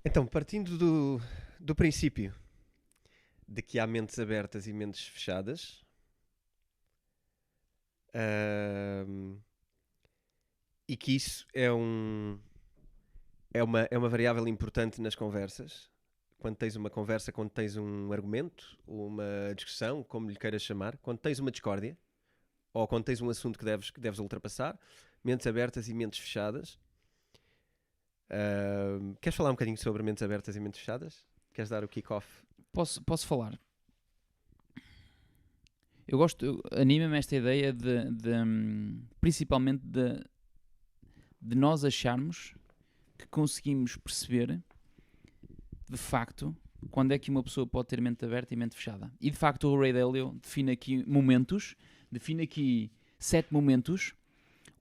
Então, partindo do princípio de que há mentes abertas e mentes fechadas, ahm, e que isso é uma variável importante nas conversas, quando tens uma conversa, quando tens um argumento, uma discussão, como lhe queiras chamar, quando tens uma discórdia, ou quando tens um assunto que deves ultrapassar, mentes abertas e mentes fechadas. Queres falar um bocadinho sobre mentes abertas e mentes fechadas? Queres dar o kick-off? Posso falar. Eu gosto, anima-me esta ideia principalmente de nós acharmos que conseguimos perceber, de facto, quando é que uma pessoa pode ter mente aberta e mente fechada. E de facto o Ray Dalio define aqui 7 momentos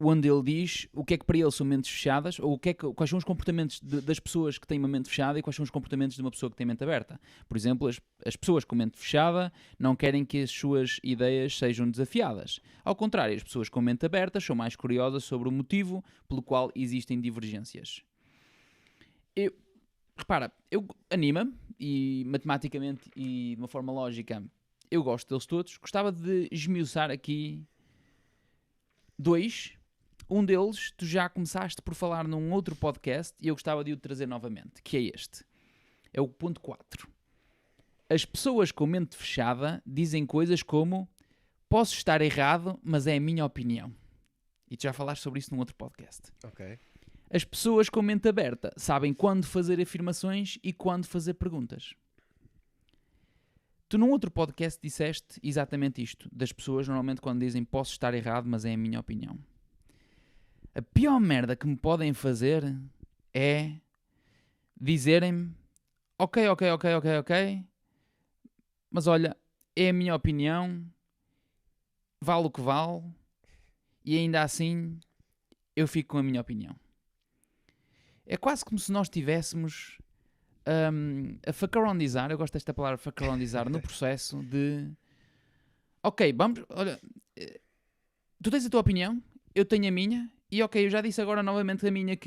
onde ele diz o que é que para ele são mentes fechadas, ou quais são os comportamentos das pessoas que têm uma mente fechada e quais são os comportamentos de uma pessoa que tem mente aberta. Por exemplo, as pessoas com mente fechada não querem que as suas ideias sejam desafiadas. Ao contrário, as pessoas com mente aberta são mais curiosas sobre o motivo pelo qual existem divergências. Repara, anima-me, e matematicamente e de uma forma lógica eu gosto deles todos. Gostava de esmiuçar aqui 2. Um deles, tu já começaste por falar num outro podcast e eu gostava de o trazer novamente, que é este. É o ponto 4. As pessoas com mente fechada dizem coisas como: posso estar errado, mas é a minha opinião. E tu já falaste sobre isso num outro podcast. Ok. As pessoas com mente aberta sabem quando fazer afirmações e quando fazer perguntas. Tu num outro podcast disseste exatamente isto, das pessoas normalmente quando dizem posso estar errado, mas é a minha opinião. A pior merda que me podem fazer é dizerem-me ok, mas olha, é a minha opinião, vale o que vale, e ainda assim eu fico com a minha opinião. É quase como se nós tivéssemos a facarondizar, eu gosto desta palavra facarondizar, no processo de ok, vamos, olha, tu tens a tua opinião, eu tenho a minha, e ok, eu já disse agora novamente a minha,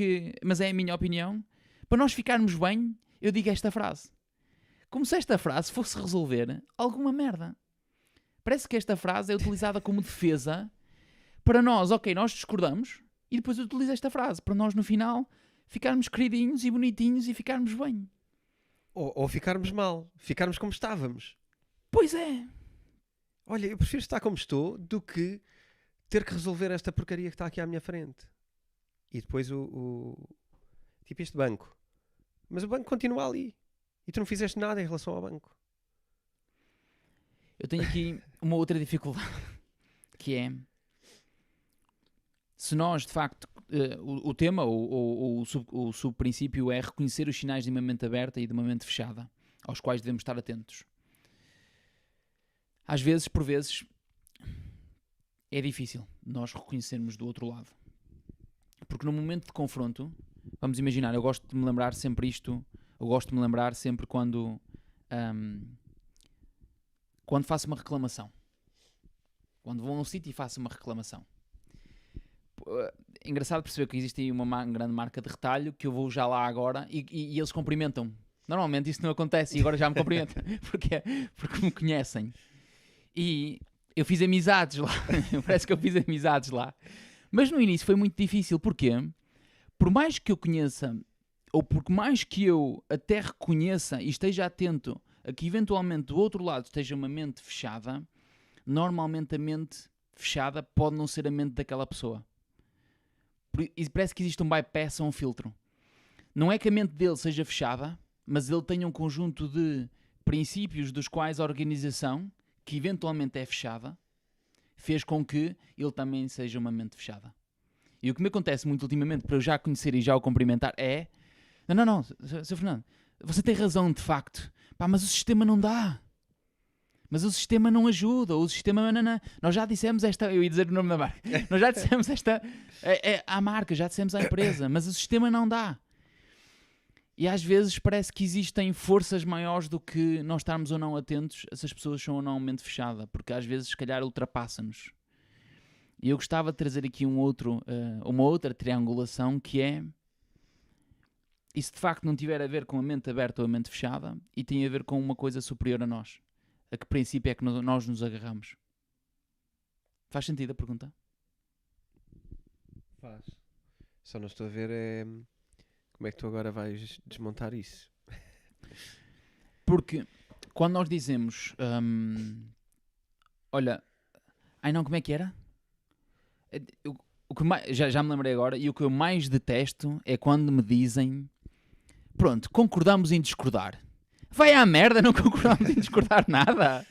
mas é a minha opinião. Para nós ficarmos bem, eu digo esta frase. Como se esta frase fosse resolver alguma merda. Parece que esta frase é utilizada como defesa para nós, ok, nós discordamos, e depois eu utilizo esta frase para nós no final ficarmos queridinhos e bonitinhos e ficarmos bem. Ou ficarmos mal, ficarmos como estávamos. Pois é. Olha, eu prefiro estar como estou do que ter que resolver esta porcaria que está aqui à minha frente. E depois tipo este banco. Mas o banco continua ali. E tu não fizeste nada em relação ao banco. Eu tenho aqui uma outra dificuldade, que é, se nós de facto, o tema, o subprincípio é reconhecer os sinais de uma mente aberta e de uma mente fechada, aos quais devemos estar atentos. Às vezes, por vezes, é difícil nós reconhecermos do outro lado. Porque no momento de confronto, vamos imaginar, eu gosto de me lembrar sempre isto, eu gosto de me lembrar sempre quando faço uma reclamação. Quando vou a um sítio e faço uma reclamação. É engraçado perceber que existe aí uma grande marca de retalho que eu vou já lá agora e eles cumprimentam-me. Normalmente isso não acontece e agora já me cumprimentam porque me conhecem. E eu fiz amizades lá. Parece que eu fiz amizades lá. Mas no início foi muito difícil. Porquê? Por mais que eu conheça, ou por mais que eu até reconheça e esteja atento a que eventualmente do outro lado esteja uma mente fechada, normalmente a mente fechada pode não ser a mente daquela pessoa. E parece que existe um bypass ou um filtro. Não é que a mente dele seja fechada, mas ele tem um conjunto de princípios dos quais a organização, que eventualmente é fechada, fez com que ele também seja uma mente fechada. E o que me acontece muito ultimamente, para eu já conhecer e já o cumprimentar, é: não, Sr. Fernando, você tem razão de facto, pá, mas o sistema não dá. Mas o sistema não ajuda, o sistema... Não. Nós já dissemos esta... Eu ia dizer o nome da marca. Nós já dissemos esta... à marca, já dissemos à empresa, mas o sistema não dá. E às vezes parece que existem forças maiores do que nós estarmos ou não atentos a se as pessoas são ou não mente fechada, porque às vezes se calhar ultrapassa-nos. E eu gostava de trazer aqui uma outra triangulação, que é E se de facto não tiver a ver com a mente aberta ou a mente fechada, e tem a ver com uma coisa superior a nós, a que princípio é que nós nos agarramos? Faz sentido a pergunta? Faz. Só não estou a ver como é que tu agora vais desmontar isso. Porque quando nós dizemos, olha, ai não, como é que era? O que já me lembrei agora, e o que eu mais detesto é quando me dizem, pronto, concordamos em discordar. Vai à merda, não concordamos em discordar nada.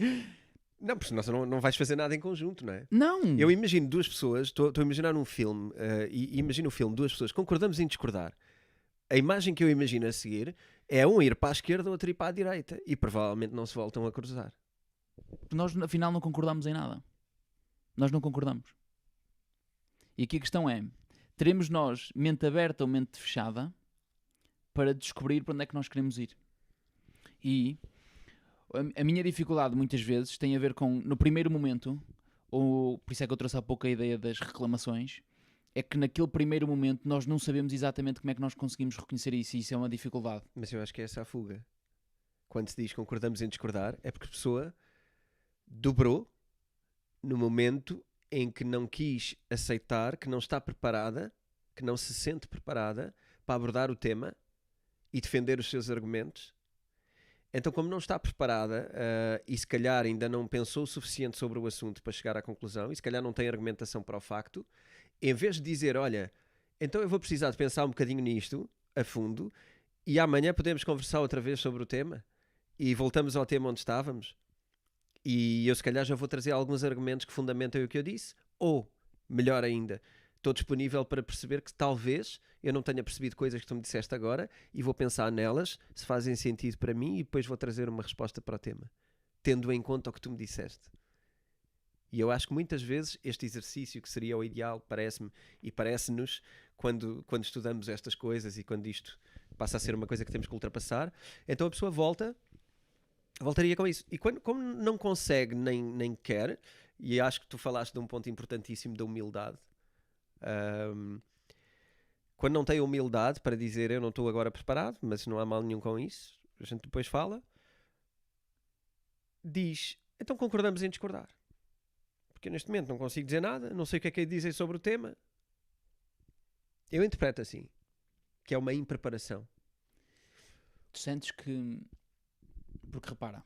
Não, porque senão não vais fazer nada em conjunto, não é? Não. Eu imagino duas pessoas, estou a imaginar um filme, e imagino o filme, duas pessoas, concordamos em discordar. A imagem que eu imagino a seguir é um ir para a esquerda, outro ir para a direita. E provavelmente não se voltam a cruzar. Nós, afinal, não concordamos em nada. Nós não concordamos. E aqui a questão é, teremos nós mente aberta ou mente fechada para descobrir para onde é que nós queremos ir? E a minha dificuldade muitas vezes tem a ver com, no primeiro momento, ou por isso é que eu trouxe há pouco a ideia das reclamações, é que naquele primeiro momento nós não sabemos exatamente como é que nós conseguimos reconhecer isso, e isso é uma dificuldade. Mas eu acho que é essa a fuga. Quando se diz concordamos em discordar, é porque a pessoa dobrou no momento em que não quis aceitar, que não está preparada, que não se sente preparada para abordar o tema e defender os seus argumentos. Então, como não está preparada e se calhar ainda não pensou o suficiente sobre o assunto para chegar à conclusão e se calhar não tem argumentação para o facto, em vez de dizer, olha, então eu vou precisar de pensar um bocadinho nisto, a fundo, e amanhã podemos conversar outra vez sobre o tema e voltamos ao tema onde estávamos e eu se calhar já vou trazer alguns argumentos que fundamentem o que eu disse, ou, melhor ainda, estou disponível para perceber que talvez eu não tenha percebido coisas que tu me disseste agora e vou pensar nelas, se fazem sentido para mim, e depois vou trazer uma resposta para o tema, tendo em conta o que tu me disseste. E eu acho que muitas vezes este exercício, que seria o ideal, parece-me, e parece-nos, quando estudamos estas coisas e quando isto passa a ser uma coisa que temos que ultrapassar, então a pessoa voltaria com isso. E como não consegue nem quer, e acho que tu falaste de um ponto importantíssimo da humildade, quando não tem humildade para dizer eu não estou agora preparado, mas não há mal nenhum com isso, a gente depois fala, diz, então concordamos em discordar. Porque eu neste momento não consigo dizer nada, não sei o que é que é dizer sobre o tema. Eu interpreto assim, que é uma impreparação. Tu sentes que... Porque repara,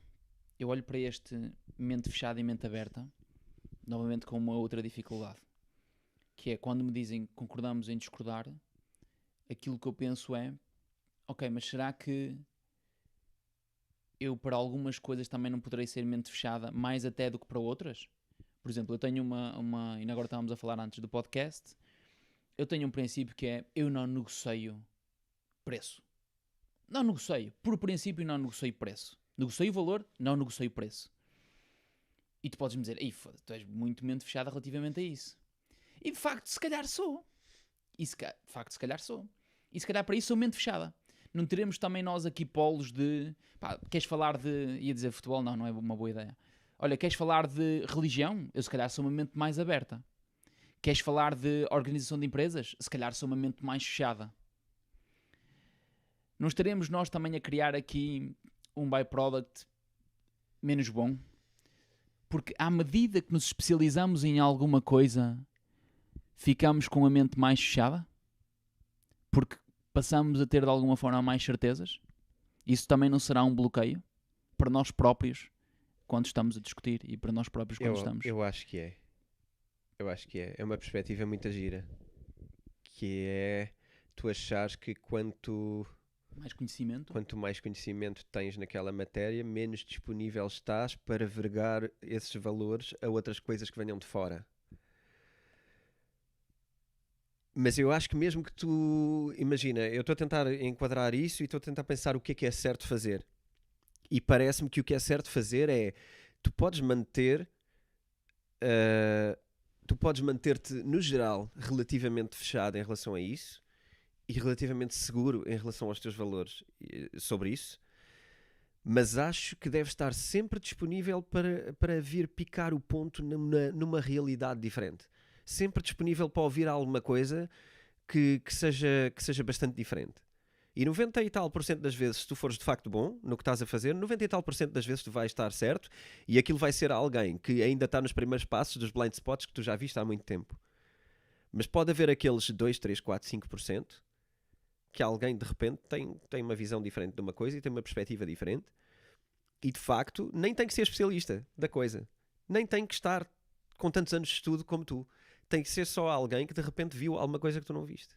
eu olho para este mente fechada e mente aberta, novamente com uma outra dificuldade, que é quando me dizem concordamos em discordar, aquilo que eu penso é, ok, mas será que eu para algumas coisas também não poderei ser mente fechada, mais até do que para outras? Por exemplo, eu tenho uma e agora estávamos a falar antes do podcast, eu tenho um princípio que é, eu não negocio preço. Não negocio, por princípio não negocio preço. Negocio o valor, não negocio o preço. E tu podes-me dizer, foda-se, tu és muito mente fechada relativamente a isso. E de facto, se calhar sou. E se calhar para isso sou mente fechada. Não teremos também nós aqui polos de... Pá, queres falar de... Ia dizer futebol? Não é uma boa ideia. Olha, queres falar de religião? Eu se calhar sou uma mente mais aberta. Queres falar de organização de empresas? Se calhar sou uma mente mais fechada. Não estaremos nós também a criar aqui um byproduct menos bom? Porque à medida que nos especializamos em alguma coisa, ficamos com a mente mais fechada? Porque passamos a ter de alguma forma mais certezas? Isso também não será um bloqueio para nós próprios quando estamos a discutir e para nós próprios quando estamos? Eu acho que é. É uma perspectiva muito gira. Que é tu achares que quanto mais conhecimento tens naquela matéria, menos disponível estás para vergar esses valores a outras coisas que venham de fora. Mas eu acho que mesmo que tu... Imagina, eu estou a tentar enquadrar isso e estou a tentar pensar o que é certo fazer. E parece-me que o que é certo fazer é... Tu podes manter-te, no geral, relativamente fechado em relação a isso e relativamente seguro em relação aos teus valores sobre isso, mas acho que deve estar sempre disponível para vir picar o ponto numa realidade diferente. Sempre disponível para ouvir alguma coisa que seja bastante diferente. E 90 e tal % das vezes, se tu fores de facto bom no que estás a fazer, 90 e tal % das vezes tu vais estar certo e aquilo vai ser alguém que ainda está nos primeiros passos dos blind spots que tu já viste há muito tempo. Mas pode haver aqueles 2, 3, 4, 5% que alguém de repente tem uma visão diferente de uma coisa e tem uma perspectiva diferente e de facto nem tem que ser especialista da coisa. Nem tem que estar com tantos anos de estudo como tu. Tem que ser só alguém que de repente viu alguma coisa que tu não viste.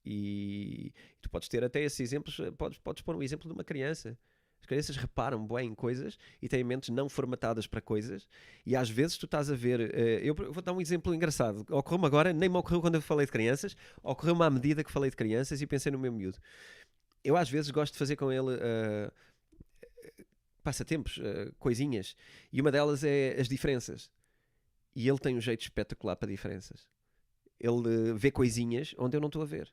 E tu podes ter até esses exemplos, podes pôr um exemplo de uma criança. As crianças reparam bem em coisas e têm mentes não formatadas para coisas e às vezes tu estás a ver, eu vou dar um exemplo engraçado, ocorreu-me agora, nem me ocorreu quando eu falei de crianças, ocorreu-me à medida que falei de crianças e pensei no meu miúdo. Eu às vezes gosto de fazer com ele passatempos, coisinhas, e uma delas é as diferenças. E ele tem um jeito espetacular para diferenças. Ele vê coisinhas onde eu não estou a ver.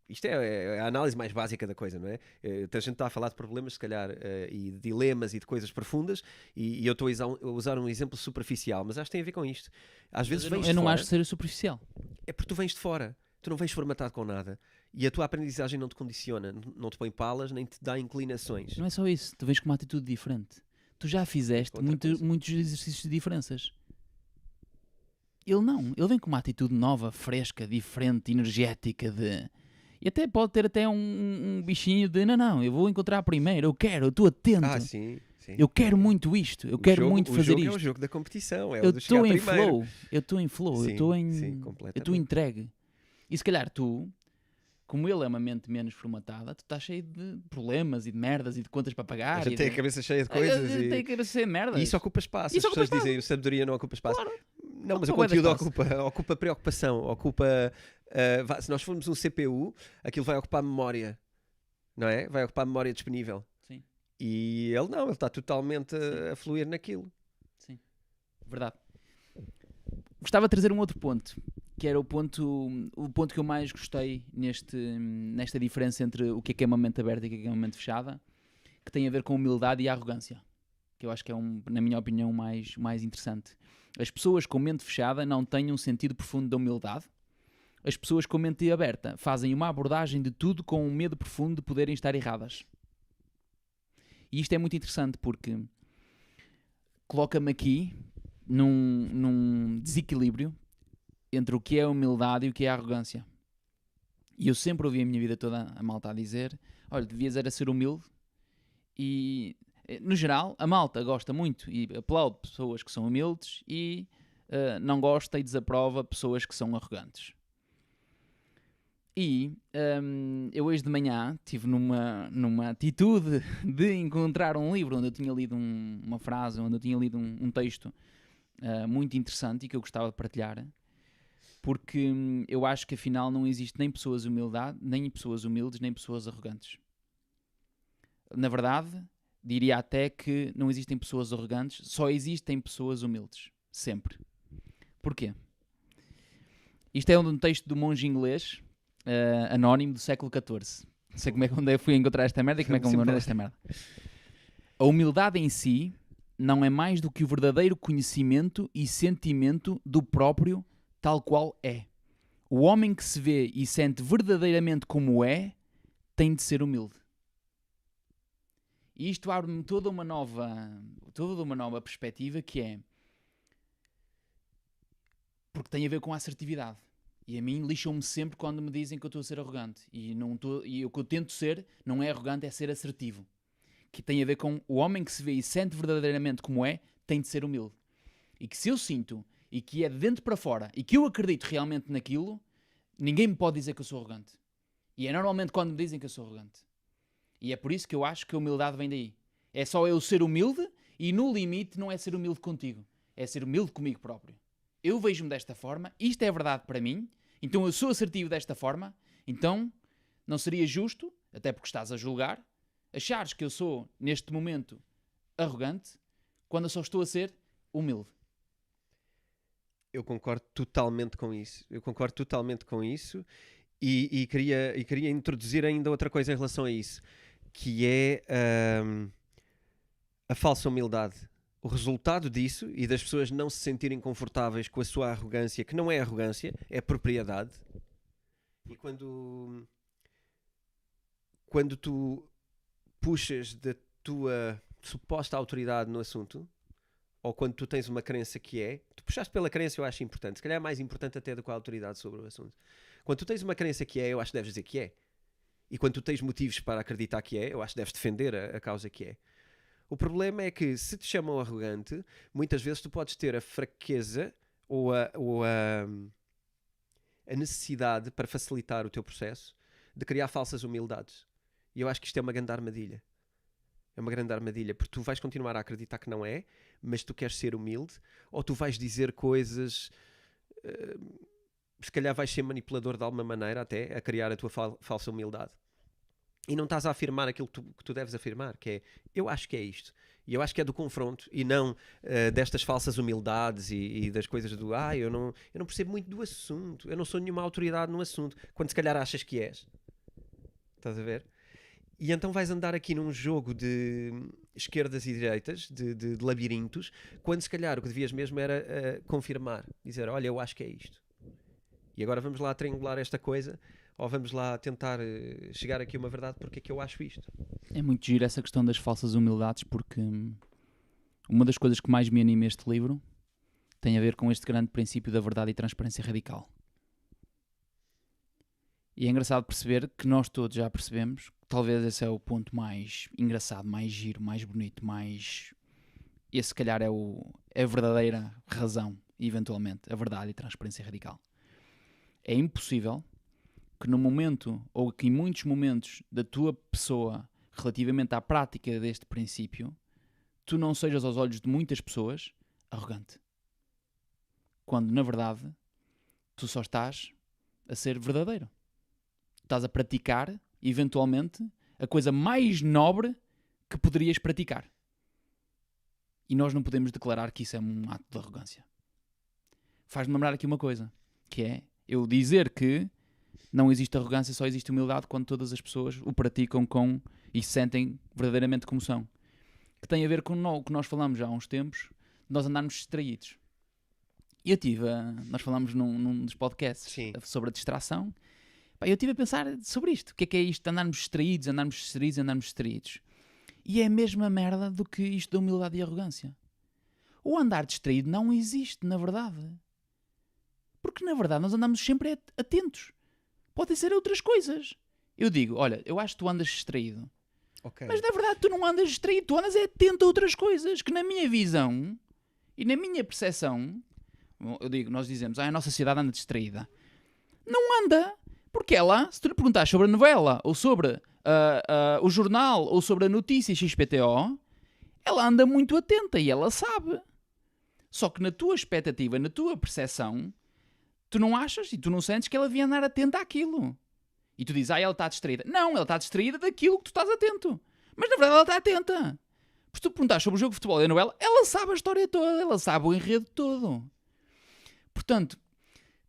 Isto é a análise mais básica da coisa, não é? A gente está a falar de problemas, se calhar, e de dilemas e de coisas profundas, e eu estou a usar um exemplo superficial, mas acho que tem a ver com isto. Às vezes vens de fora. Eu não acho ser superficial. É porque tu vens de fora. Tu não vens formatado com nada. E a tua aprendizagem não te condiciona, não te põe palas, nem te dá inclinações. Não é só isso. Tu vens com uma atitude diferente. Tu já fizeste muitos exercícios de diferenças. Ele não. Ele vem com uma atitude nova, fresca, diferente, energética, E até pode ter até um bichinho de não, eu vou encontrar primeiro, eu estou atento. Sim. Eu quero muito isto, eu quero muito fazer isto. É o jogo da competição, é eu o de chegar primeiro. Eu estou em flow, eu estou entregue. E se calhar tu, como ele é uma mente menos formatada, tu estás cheio de problemas e de merdas e de contas para pagar. A gente tem a cabeça cheia de coisas. Tem a cabeça cheia de merdas. E isso ocupa espaço. As pessoas dizem que a sabedoria não ocupa espaço. Claro. Não, mas o conteúdo ocupa preocupação, ocupa... se nós formos um CPU, aquilo vai ocupar memória, não é? Vai ocupar memória disponível. Sim. E ele não, ele está totalmente a fluir naquilo. Sim, verdade. Gostava de trazer um outro ponto, que era o ponto que eu mais gostei nesta diferença entre o que é uma mente aberta e o que é uma mente fechada, que tem a ver com a humildade e a arrogância, que eu acho que é, na minha opinião, mais interessante. As pessoas com mente fechada não têm um sentido profundo da humildade. As pessoas com mente aberta fazem uma abordagem de tudo com um medo profundo de poderem estar erradas. E isto é muito interessante porque coloca-me aqui num desequilíbrio entre o que é a humildade e o que é a arrogância. E eu sempre ouvi a minha vida toda a malta a dizer: olha, devias era ser humilde. E, no geral, a malta gosta muito e aplaude pessoas que são humildes e não gosta e desaprova pessoas que são arrogantes. E eu hoje de manhã estive numa atitude de encontrar um livro onde eu tinha lido uma frase, onde eu tinha lido um texto muito interessante e que eu gostava de partilhar, porque eu acho que afinal não existe nem pessoas nem pessoas humildes, nem pessoas arrogantes. Na verdade, diria até que não existem pessoas arrogantes, só existem pessoas humildes. Sempre. Porquê? Isto é um texto do monge inglês, anónimo, do século XIV. Não sei onde eu fui encontrar esta merda e como é que eu me lembrei desta merda. A humildade em si não é mais do que o verdadeiro conhecimento e sentimento do próprio tal qual é. O homem que se vê e sente verdadeiramente como é, tem de ser humilde. E isto abre-me toda uma nova perspectiva, que é... porque tem a ver com a assertividade. E a mim lixam-me sempre quando me dizem que eu estou a ser arrogante. E o que eu tento ser não é arrogante, é ser assertivo. Que tem a ver com o homem que se vê e sente verdadeiramente como é, tem de ser humilde. E que se eu sinto, e que é de dentro para fora, e que eu acredito realmente naquilo, ninguém me pode dizer que eu sou arrogante. E é normalmente quando me dizem que eu sou arrogante. E é por isso que eu acho que a humildade vem daí. É só eu ser humilde, e no limite não é ser humilde contigo. É ser humilde comigo próprio. Eu vejo-me desta forma, isto é verdade para mim, então eu sou assertivo desta forma, então não seria justo, até porque estás a julgar, achares que eu sou, neste momento, arrogante, quando eu só estou a ser humilde. Eu concordo totalmente com isso. E queria introduzir ainda outra coisa em relação a isso, que é a falsa humildade. O resultado disso, e das pessoas não se sentirem confortáveis com a sua arrogância, que não é arrogância, é propriedade. E quando quando tu puxas da tua suposta autoridade no assunto, ou quando tu tens uma crença que é, tu puxaste pela crença, eu acho importante, se calhar é mais importante até do que a autoridade sobre o assunto. Quando tu tens uma crença que é, eu acho que deves dizer que é. E quando tu tens motivos para acreditar que é, eu acho que deves defender a causa que é. O problema é que se te chamam arrogante, muitas vezes tu podes ter a fraqueza ou a necessidade para facilitar o teu processo de criar falsas humildades. E eu acho que isto é uma grande armadilha. É uma grande armadilha, porque tu vais continuar a acreditar que não é, mas tu queres ser humilde, ou tu vais dizer coisas, se calhar vais ser manipulador de alguma maneira até, a criar a tua falsa humildade. E não estás a afirmar aquilo que tu deves afirmar, que é, eu acho que é isto. E eu acho que é do confronto, e não destas falsas humildades e das coisas do, eu não percebo muito do assunto, eu não sou nenhuma autoridade no assunto, quando se calhar achas que és. Estás a ver? E então vais andar aqui num jogo de esquerdas e direitas, de labirintos, quando se calhar o que devias mesmo era confirmar, dizer, olha, eu acho que é isto. E agora vamos lá triangular esta coisa, ou vamos lá tentar chegar aqui a uma verdade porque é que eu acho isto. É muito giro essa questão das falsas humildades, porque uma das coisas que mais me anima este livro tem a ver com este grande princípio da verdade e transparência radical. E é engraçado perceber que nós todos já percebemos, talvez esse é o ponto mais engraçado, mais giro, mais bonito, mais... Esse se calhar é a verdadeira razão, eventualmente, a verdade e transparência radical. É impossível que no momento, ou que em muitos momentos da tua pessoa, relativamente à prática deste princípio, tu não sejas aos olhos de muitas pessoas arrogante. Quando, na verdade, tu só estás a ser verdadeiro. Estás a praticar, eventualmente, a coisa mais nobre que poderias praticar. E nós não podemos declarar que isso é um ato de arrogância. Faz-me lembrar aqui uma coisa, que é eu dizer que não existe arrogância, só existe humildade quando todas as pessoas o praticam com e se sentem verdadeiramente como são. Que tem a ver com o que nós falamos já há uns tempos, de nós andarmos distraídos. E eu nós falamos num dos podcasts sobre a distração. Eu estive a pensar sobre isto. O que é isto de andarmos distraídos? E é a mesma merda do que isto da humildade e arrogância. O andar distraído não existe, na verdade. Porque, na verdade, nós andamos sempre atentos. Podem ser outras coisas. Eu digo, olha, eu acho que tu andas distraído. Okay. Mas, na verdade, tu não andas distraído. Tu andas atento a outras coisas. Que, na minha visão e na minha percepção, nós dizemos, a nossa sociedade anda distraída. Não anda. Porque ela, se tu lhe perguntares sobre a novela, ou sobre o jornal, ou sobre a notícia XPTO, ela anda muito atenta e ela sabe. Só que na tua expectativa, na tua percepção, tu não achas e tu não sentes que ela devia andar atenta àquilo. E tu dizes, ela está distraída. Não, ela está distraída daquilo que tu estás atento. Mas na verdade ela está atenta. Se tu perguntares sobre o jogo de futebol e a novela, ela sabe a história toda, ela sabe o enredo todo. Portanto,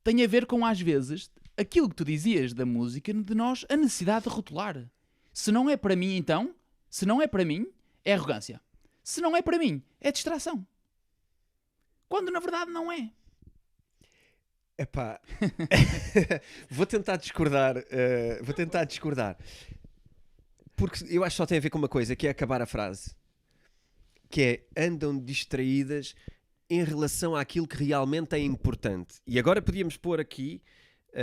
tem a ver com, às vezes, aquilo que tu dizias da música, de nós, a necessidade de rotular. Se não é para mim, então, se não é para mim, é arrogância. Se não é para mim, é distração. Quando na verdade não é. Epá, vou tentar discordar. Porque eu acho que só tem a ver com uma coisa, que é acabar a frase. Que é, andam distraídas em relação àquilo que realmente é importante. E agora podíamos pôr aqui...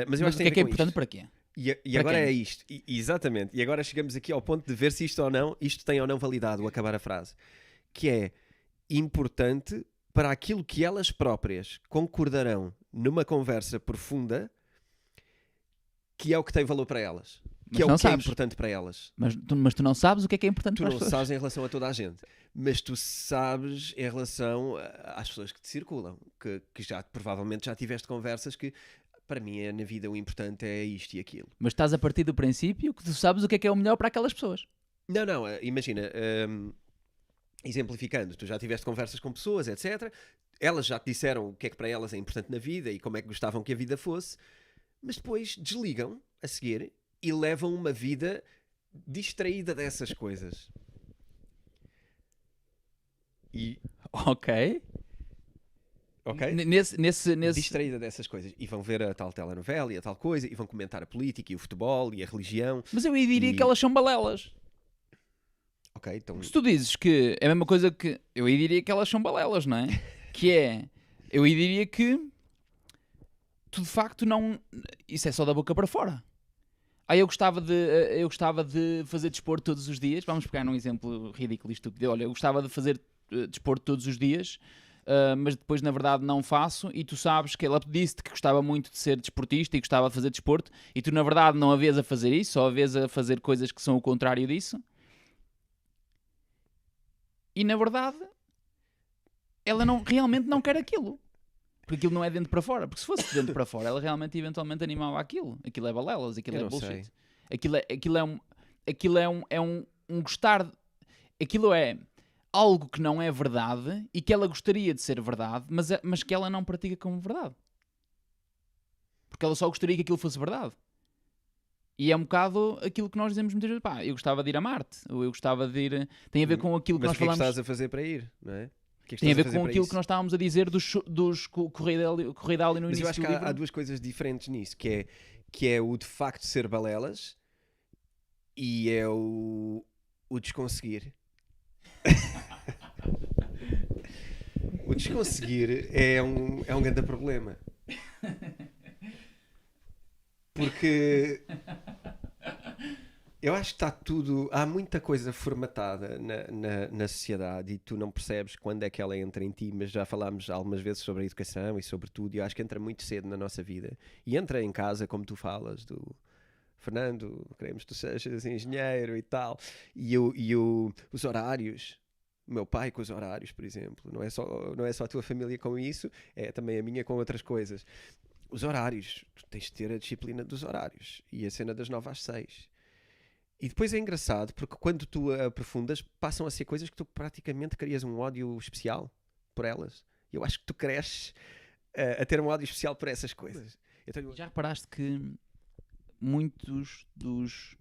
mas eu acho que é importante para quê? E agora é isto. Exatamente. E agora chegamos aqui ao ponto de ver se isto tem ou não validado o acabar a frase. Que é importante para aquilo que elas próprias concordarão numa conversa profunda, que é o que tem valor para elas. Que é o que é importante para elas. Mas tu não sabes o que é importante para as pessoas. Tu não sabes em relação a toda a gente. Mas tu sabes em relação às pessoas que te circulam. Que já provavelmente já tiveste conversas que, para mim, na vida o importante é isto e aquilo. Mas estás a partir do princípio que tu sabes o que é o melhor para aquelas pessoas. Não, imagina, exemplificando, tu já tiveste conversas com pessoas, etc. Elas já te disseram o que é que para elas é importante na vida e como é que gostavam que a vida fosse, mas depois desligam a seguir e levam uma vida distraída dessas coisas. Ok. ok? Nesse... Distraída dessas coisas. E vão ver a tal telenovela e a tal coisa, e vão comentar a política e o futebol e a religião. Mas eu diria que elas são balelas. Ok, então... Se tu dizes que é a mesma coisa que... Eu diria que elas são balelas, não é? Que é... Eu diria que... Tu de facto não... Isso é só da boca para fora. Eu gostava de fazer desporto todos os dias. Vamos pegar num exemplo ridículo e estúpido. Olha, eu gostava de fazer desporto todos os dias, mas depois na verdade não faço, e tu sabes que ela disse-te que gostava muito de ser desportista e gostava de fazer desporto, e tu na verdade não a vês a fazer isso, só a vês a fazer coisas que são o contrário disso. E na verdade ela realmente não quer aquilo. Porque aquilo não é dentro para fora. Porque se fosse de dentro para fora, ela realmente eventualmente animava aquilo. Aquilo é balelas, aquilo é bullshit. Aquilo é um gostar. Aquilo é algo que não é verdade e que ela gostaria de ser verdade, mas que ela não pratica como verdade. Porque ela só gostaria que aquilo fosse verdade. E é um bocado aquilo que nós dizemos muitas vezes. Pá, eu gostava de ir a Marte. Ou eu gostava de ir... Tem a ver com aquilo que nós falamos... Mas o que é que estás a fazer para ir, não é? Tem a ver com aquilo que nós estávamos a dizer dos Correia no início do livro. Mas eu acho que há duas coisas diferentes nisso, que é o de facto ser balelas e é o desconseguir. O desconseguir é um grande problema. Porque eu acho que está tudo... Há muita coisa formatada na sociedade e tu não percebes quando é que ela entra em ti, mas já falámos algumas vezes sobre a educação e sobre tudo, e eu acho que entra muito cedo na nossa vida. E entra em casa, como tu falas, do Fernando, queremos que tu sejas engenheiro e tal. E os horários... O meu pai com os horários, por exemplo. Não é só a tua família com isso, é também a minha com outras coisas. Os horários. Tu tens de ter a disciplina dos horários. E a cena das 9 às 6. E depois é engraçado, porque quando tu aprofundas, passam a ser coisas que tu praticamente crias um ódio especial por elas. E eu acho que tu cresces a ter um ódio especial por essas coisas. Então, já reparaste que muitos dos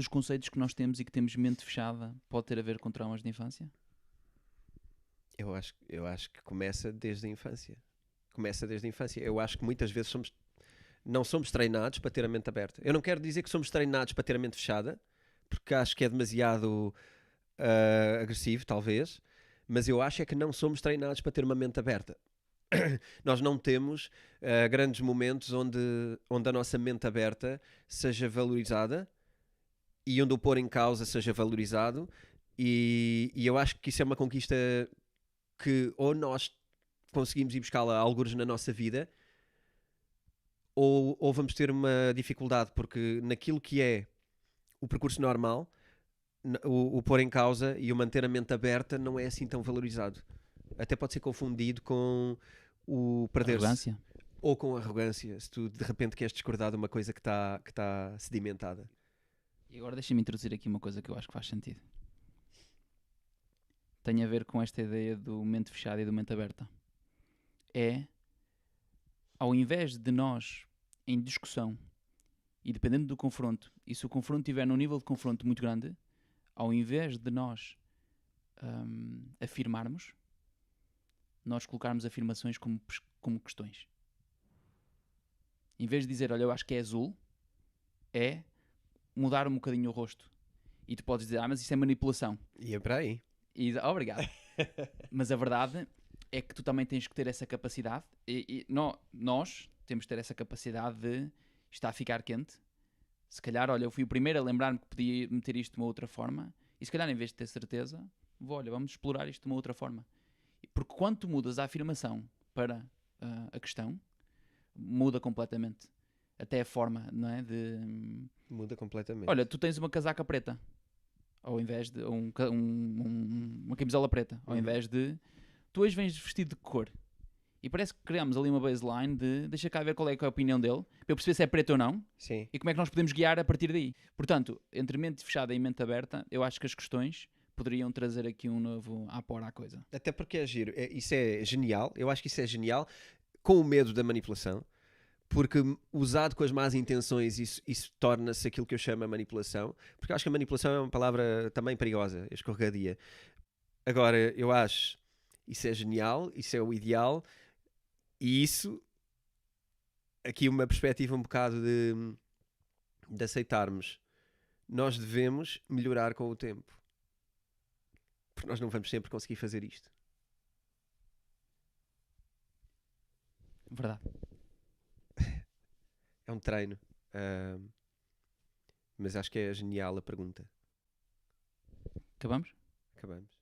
conceitos que nós temos e que temos mente fechada pode ter a ver com traumas de infância? Eu acho que começa desde a infância. Eu acho que muitas vezes não somos treinados para ter a mente aberta. Eu não quero dizer que somos treinados para ter a mente fechada, porque acho que é demasiado agressivo, talvez, mas eu acho é que não somos treinados para ter uma mente aberta. Nós não temos grandes momentos onde a nossa mente aberta seja valorizada e onde o pôr em causa seja valorizado, e eu acho que isso é uma conquista que ou nós conseguimos ir buscá-la a algures na nossa vida, ou vamos ter uma dificuldade, porque naquilo que é o percurso normal, o pôr em causa e o manter a mente aberta não é assim tão valorizado. Até pode ser confundido com o perder-se. Ou com arrogância, se tu de repente queres discordar de uma coisa que está sedimentada. E agora deixa-me introduzir aqui uma coisa que eu acho que faz sentido. Tem a ver com esta ideia do mente fechada e do mente aberta. Ao invés de nós, em discussão, e dependendo do confronto, e se o confronto estiver num nível de confronto muito grande, ao invés de nós afirmarmos, nós colocarmos afirmações como questões. Em vez de dizer, olha, eu acho que é azul, é mudar um bocadinho o rosto. E tu podes dizer, mas isso é manipulação. E é para aí. Obrigado. Mas a verdade é que tu também tens que ter essa capacidade, nós temos que ter essa capacidade de está a ficar quente. Se calhar, olha, eu fui o primeiro a lembrar-me que podia meter isto de uma outra forma, e se calhar em vez de ter certeza, vamos explorar isto de uma outra forma. Porque quando tu mudas a afirmação para a questão, muda completamente. Até a forma, não é? Muda completamente. Olha, tu tens uma casaca preta, ao invés de uma camisola preta, ao invés de tu hoje vens vestido de cor. E parece que criamos ali uma baseline de deixa cá ver qual é a opinião dele, para eu perceber se é preto ou não. Sim. E como é que nós podemos guiar a partir daí. Portanto, entre mente fechada e mente aberta, eu acho que as questões poderiam trazer aqui um novo apor à coisa. Até porque é giro. Isso é genial. Eu acho que isso é genial, com o medo da manipulação, porque usado com as más intenções isso torna-se aquilo que eu chamo a manipulação, porque eu acho que a manipulação é uma palavra também perigosa, escorregadia. Agora, eu acho, Isso é genial, isso é o ideal, e isso, aqui uma perspectiva um bocado de aceitarmos. Nós devemos melhorar com o tempo. Porque nós não vamos sempre conseguir fazer isto. Verdade. É um treino. Mas acho que é genial a pergunta. Acabamos? Acabamos.